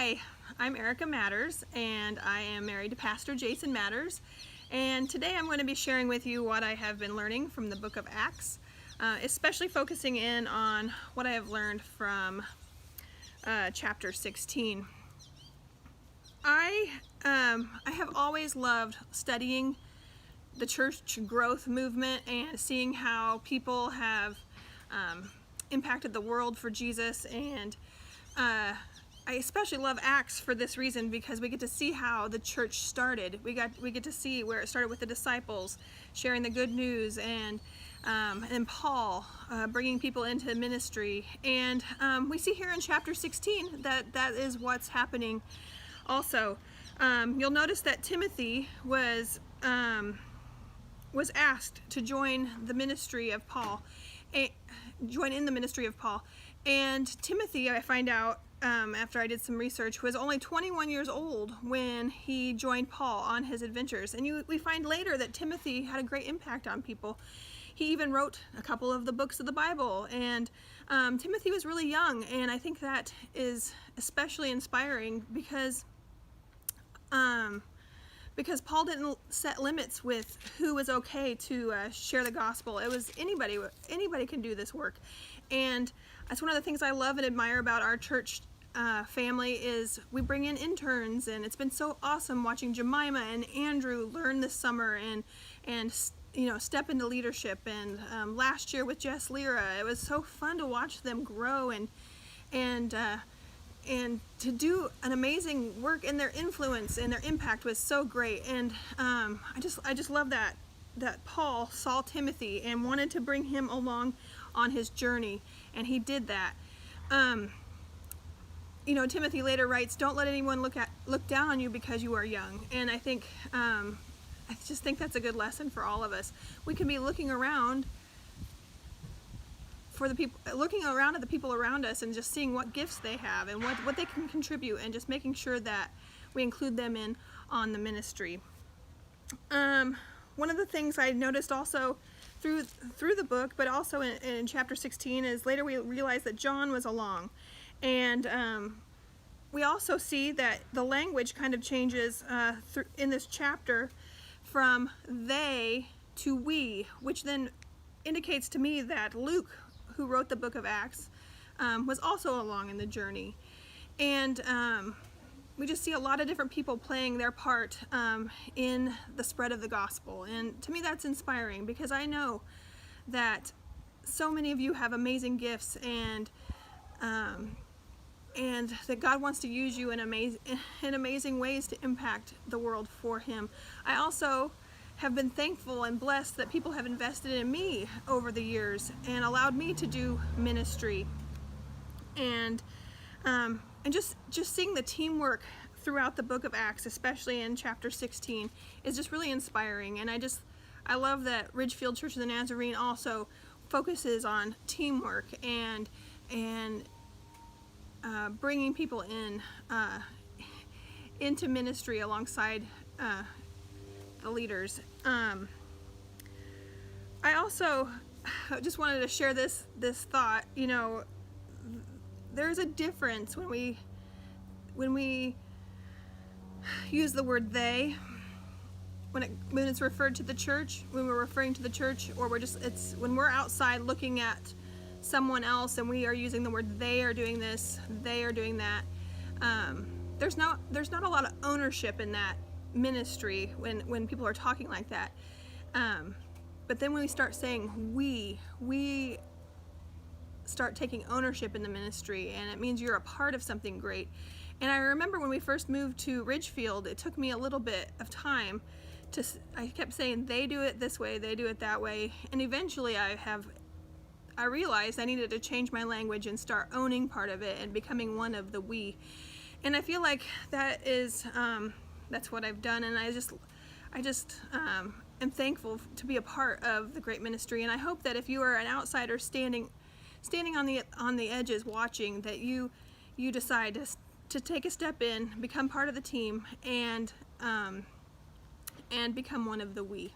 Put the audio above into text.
Hi, I'm Erica Matters, and I am married to Pastor Jason Matters. And today I'm going to be sharing with you what I have been learning from the book of Acts, especially focusing in on what I have learned from chapter 16. I have always loved studying the church growth movement and seeing how people have impacted the world for Jesus, and I especially love Acts for this reason, because we get to see how the church started. We get to see where it started with the disciples sharing the good news, and Paul bringing people into ministry, and we see here in chapter 16 that is what's happening. Also, you'll notice that Timothy was asked to join the ministry of Paul, join in the ministry of Paul, and Timothy, I find out after I did some research, was only 21 years old when he joined Paul on his adventures. And we find later that Timothy had a great impact on people. He even wrote a couple of the books of the Bible, and Timothy was really young, and I think that is especially inspiring because Paul didn't set limits with who was okay to share the gospel. It was anybody can do this work. And that's one of the things I love and admire about our church family is we bring in interns, and it's been so awesome watching Jemima and Andrew learn this summer and step into leadership. And last year with Jess Lyra, it was so fun to watch them grow and to do an amazing work, and their influence and their impact was so great. And I just love that Paul saw Timothy and wanted to bring him along on his journey, and he did that. Timothy later writes, "Don't let anyone look down on you because you are young." And I just think that's a good lesson for all of us. We can be looking around at the people around us and just seeing what gifts they have and what they can contribute, and just making sure that we include them in on the ministry. One of the things I noticed also through the book, but also in chapter 16, is later we realized that John was along. And we also see that the language kind of changes in this chapter from they to we, which then indicates to me that Luke, who wrote the book of Acts, was also along in the journey. And we just see a lot of different people playing their part in the spread of the gospel. And to me that's inspiring, because I know that so many of you have amazing gifts, and that God wants to use you in amazing ways to impact the world for Him. I also have been thankful and blessed that people have invested in me over the years and allowed me to do ministry. And just seeing the teamwork throughout the book of Acts, especially in chapter 16, is just really inspiring. And I love that Ridgefield Church of the Nazarene also focuses on teamwork and bringing people into ministry alongside the leaders. I also just wanted to share this thought. There's a difference when we use the word they, when it's referred to the church, when we're referring to the church, or when we're outside looking at someone else and we are using the word they are doing this, they are doing that. There's not a lot of ownership in that ministry when people are talking like that. But then when we start saying we start taking ownership in the ministry, and it means you're a part of something great. And I remember when we first moved to Ridgefield, it took me a little bit of time I kept saying they do it this way, they do it that way, and eventually I realized I needed to change my language and start owning part of it and becoming one of the we. And I feel like that is that's what I've done, and I just am thankful to be a part of the great ministry. And I hope that if you are an outsider standing on the edges watching, that you decide to take a step in, become part of the team, and become one of the we.